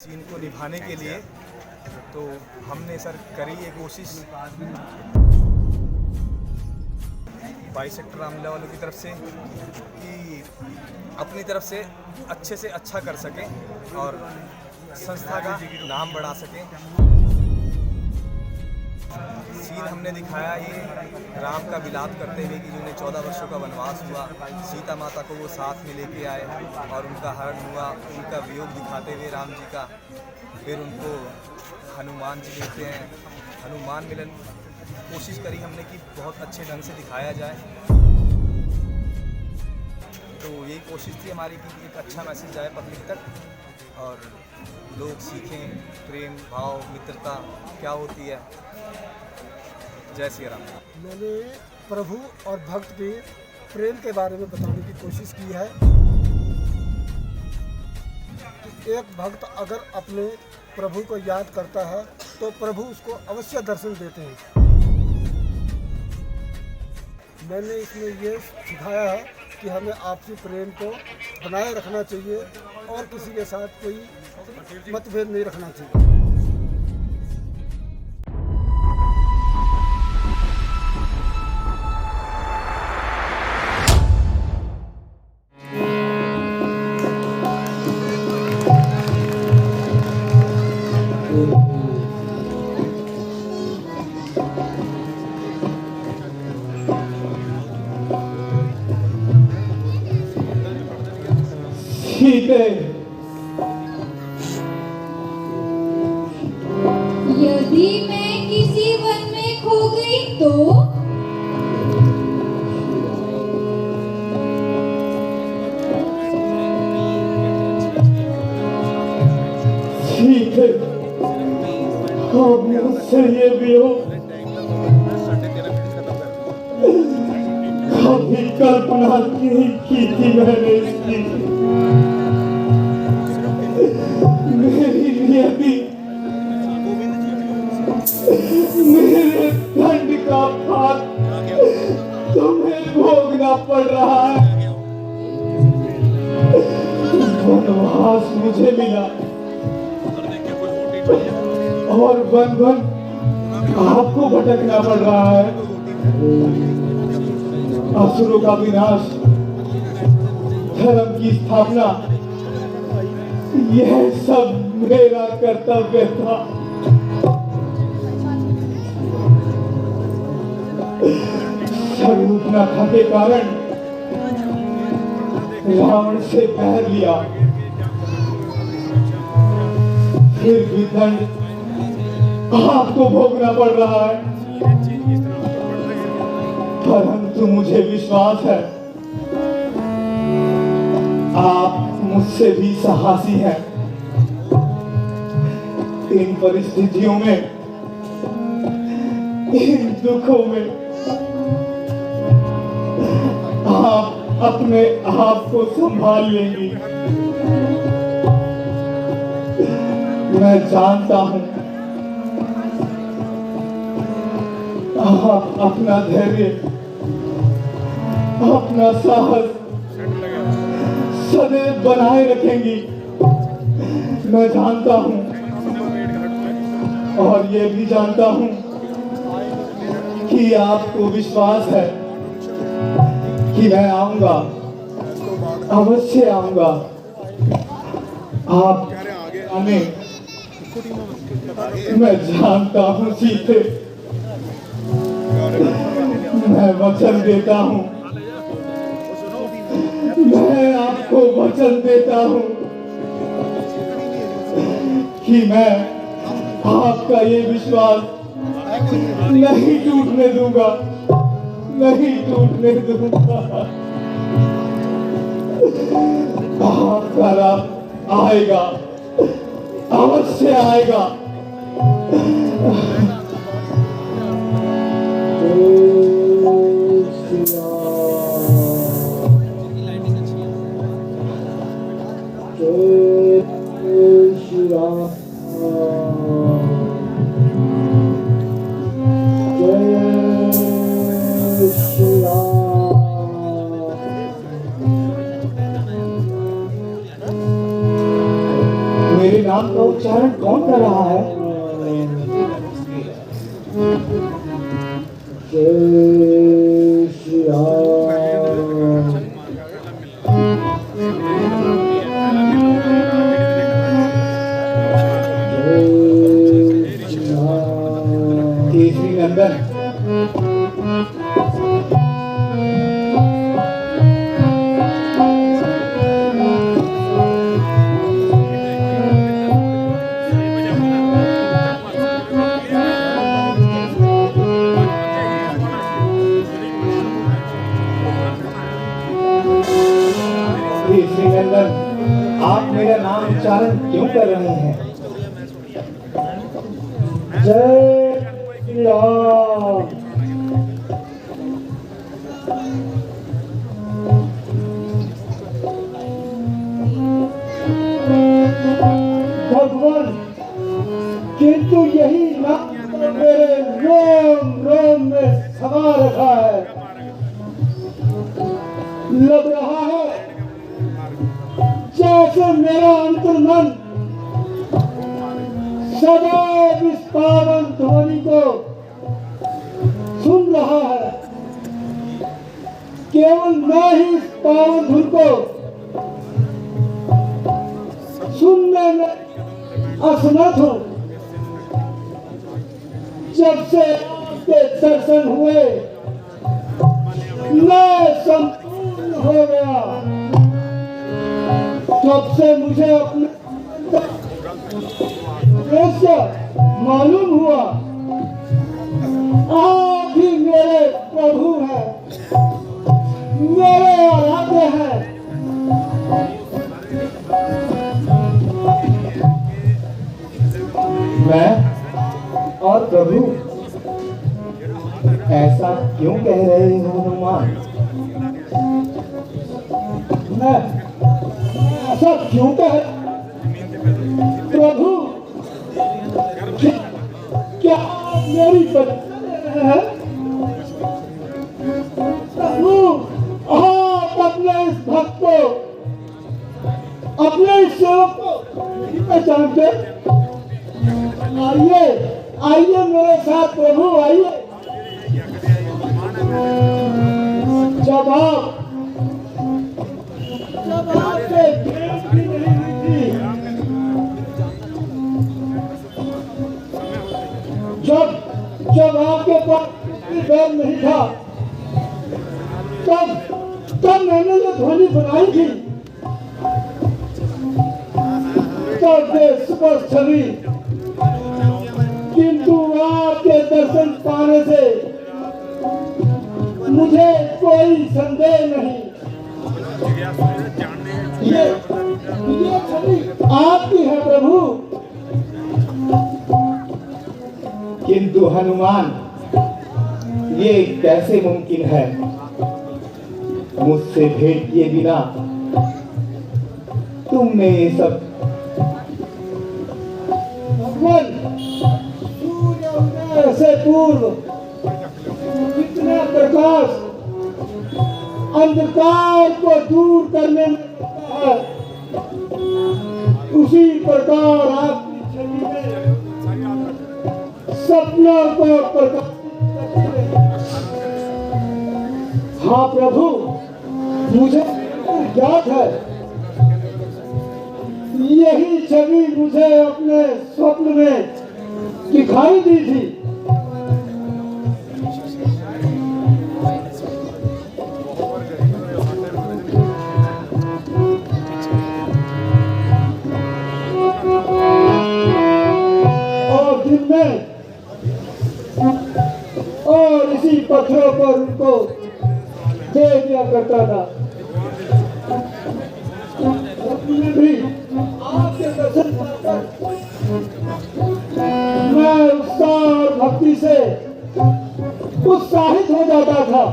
Scene को निभाने के लिए तो हमने सर करी ये कोशिश 22 सेक्टर आमला वालों की तरफ से कि अपनी तरफ से अच्छा कर सकें और संस्था का नाम बढ़ा सकें। सीन हमने दिखाया ये राम का विलाप करते हुए कि जिन्हें 14 वर्षों का वनवास हुआ, सीता माता को वो साथ में लेके आए और उनका हरण हुआ, उनका वियोग दिखाते हुए राम जी का। फिर उनको हनुमान जी देते हैं, हनुमान मिलन कोशिश करी हमने कि बहुत अच्छे ढंग से दिखाया जाए। तो यही कोशिश थी हमारी कि एक अच्छा मैसेज जाए पब्लिक तक और लोग सीखें प्रेम भाव मित्रता क्या होती है। जय श्री राम। मैंने प्रभु और भक्त के प्रेम के बारे में बताने की कोशिश की है कि एक भक्त अगर अपने प्रभु को याद करता है तो प्रभु उसको अवश्य दर्शन देते हैं। मैंने इसमें ये सिखाया है कि हमें आपसी प्रेम को बनाए रखना चाहिए और किसी के साथ कोई मतभेद नहीं रखना चाहिए। यदि मैं किसी वन में खो गई तो ठीक है, अब मुझसे ये भी हो कभी कल्पना नहीं की थी मैंने इसकी। मेरी नियति मेरे दंड का फल तुम्हें भोगना पड़ रहा है। वनवास मुझे मिला और वन वन आपको भटकना पड़ रहा है। असुरों का विनाश, धर्म की स्थापना, यह सब मेरा कर्तव्य था। शत्रुघ्न के कारण रावण से बैर लिया, फिर भी दंड आपको भोगना पड़ रहा है। परंतु मुझे विश्वास है आप मुझसे भी साहसी हैं। इन परिस्थितियों में, इन दुखों में आप अपने आप को संभाल लेंगी। मैं जानता हूं आप अपना धैर्य, अपना साहस सदैव बनाए रखेंगी। मैं जानता हूं और ये भी जानता हूं कि आपको विश्वास है कि मैं आऊंगा, अवश्य आऊंगा। आप आने मैं जानता हूं सीते, मैं वचन देता हूं, मैं आपको वचन देता हूं कि मैं आपका ये विश्वास नहीं टूटने दूंगा, नहीं टूटने दूंगा। आपका राम आएगा, अवश्य आएगा। मेरे नाम का उच्चारण कौन कर रहा है? जय श्री राम। केसरी नंदन आप मेरा नाम उच्चारण क्यों कर रहे हैं? जय श्री राम। भगवान, किंतु यही नाम तो मेरे रोम रोम में समा रखा है। लग रहा है जैसे मेरा अंतर्मन सदैव इस पावन ध्वनि को सुन रहा है। केवल मैं ही इस पावन धुन को सुनने में असमर्थ हूँ। जब से आपके दर्शन हुए मैं संपूर्ण हो गया। तब से मुझे अपने दृश्य मालूम हुआ। आप ही मेरे प्रभु हैं, मेरे आराध्य हैं। मैं और प्रभु ऐसा क्यों कह रहे हो हनुमान? मैं ऐसा क्यों कह प्रभु? क्या मेरी पत्नी है? प्रभु, आप अपने इस भक्त को, अपने इस सेवक को नहीं पहचानते? आइए आइए मेरे साथ प्रभु, आइए। जब आपके भेंट भी नहीं हुई थी, जब आपके पास बैल नहीं था, तब मैंने ये ध्वनि बनाई थी। तब स्पष्ट छवि, किंतु आपके दर्शन पाने से मुझे कोई संदेह नहीं। ये छवि आपकी है प्रभु। किंतु हनुमान, ये कैसे मुमकिन है? मुझसे भेंट किए बिना तुमने ये सब। भगवान, सूर्य उदय से पूर्व कितना प्रकाश अंधकार को दूर करने में लगता है, उसी प्रकार आपकी छवि में सपनों को प्रकाशित करती है। हाँ प्रभु, मुझे ज्ञात है, यही छवि मुझे अपने स्वप्न में दिखाई दी थी। और दिन में और इसी पत्थरों पर उनको दे दिया करता था। भी आपके दर्शन पाकर मैं उत्साह और भक्ति से उत्साहित हो जाता था।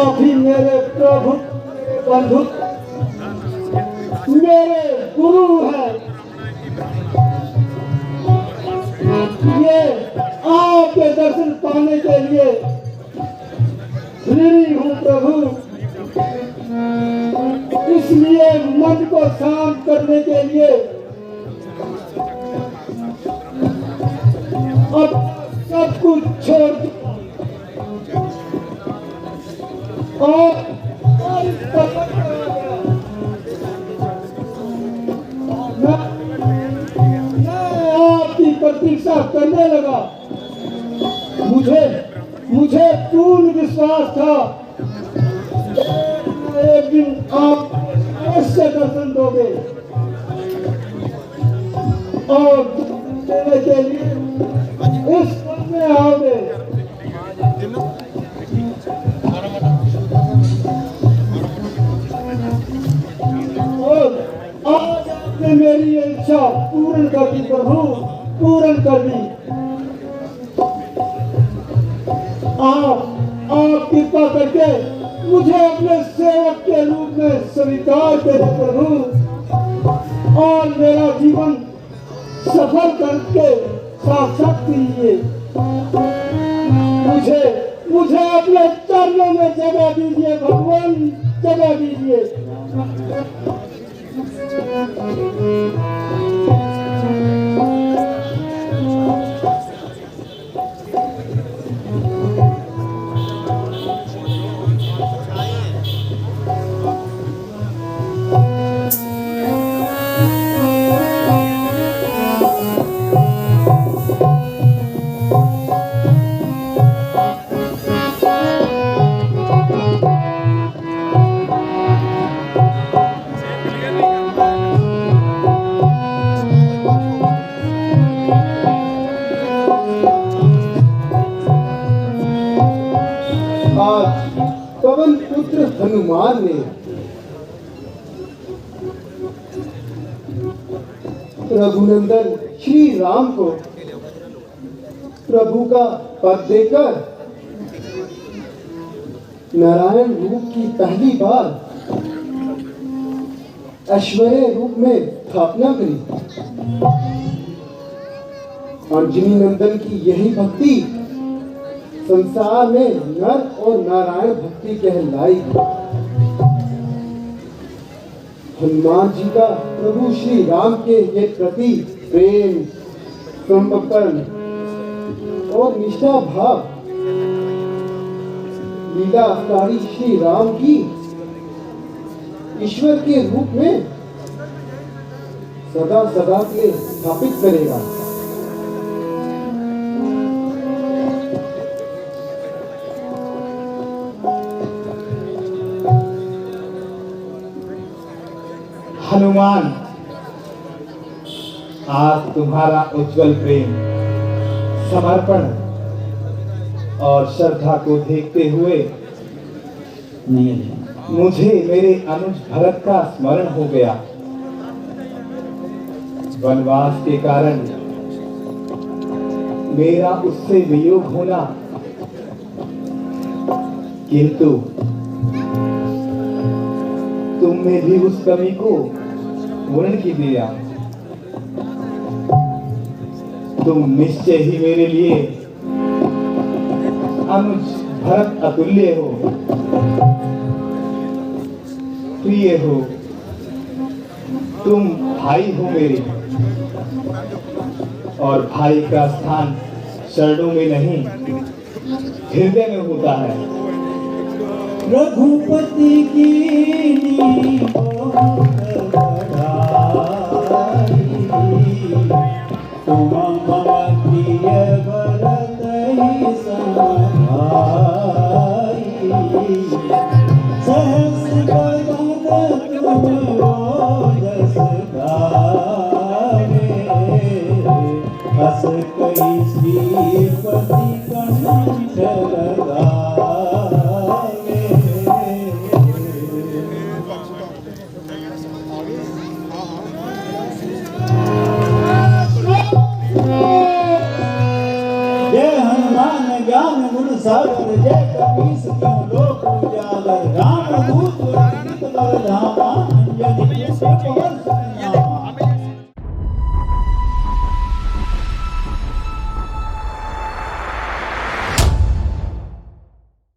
आप ही मेरे प्रभु, मेरे बंधु, मेरे गुरु हैं। ये आपके दर्शन पाने के लिए ऋणी हूँ प्रभु। इसलिए मन को शांत करने के लिए अब सब कुछ छोड़ और इस सफर पर आ गया। मैं आपकी प्रतीक्षा करने लगा। मुझे पूर्ण विश्वास था एक दिन आप अवश्य दर्शन दोगे और देने के लिए इस पद में आओगे। और आज आपने मेरी ये इच्छा पूर्ण कर दी प्रभु, पूर्ण कर दी। आप कृपा करके मुझे अपने सेवक के रूप में स्वीकार करें प्रभु, और मेरा जीवन सफल करके सार्थक कीजिए। मुझे अपने चरणों में जगह दीजिए भगवान, जगह दीजिए। पवन पुत्र हनुमान ने रघुनंदन श्री राम को प्रभु का पद देकर नारायण रूप की पहली बार ऐश्वर्य रूप में स्थापना करी। अंजनी नंदन की यही भक्ति संसार में नर और नारायण भक्ति कहलाई। हनुमान जी का प्रभु श्री राम के ये प्रति प्रेम, समर्पण और निष्ठा भाव लीला अवतारी श्री राम की ईश्वर के रूप में सदा सदा के लिए स्थापित करेगा। हनुमान, आज तुम्हारा उज्जवल प्रेम, समर्पण और श्रद्धा को देखते हुए मुझे मेरे अनुज भरत का स्मरण हो गया। वनवास के कारण मेरा उससे वियोग होना, किंतु तुमने भी उस कमी को पूर्ण की दिया। तुम निश्चय ही मेरे लिए अनुज भरत अतुल्य हो, प्रिय हो। तुम भाई हो मेरे, और भाई का स्थान शरणों में नहीं हृदय में होता है। रघुपति की तुम प्रिय भरत सहस हस कई श्रीपति कंठ ज्ञान गुण सागर जय कपीस क्यों लोक उजागर राम दूत धाम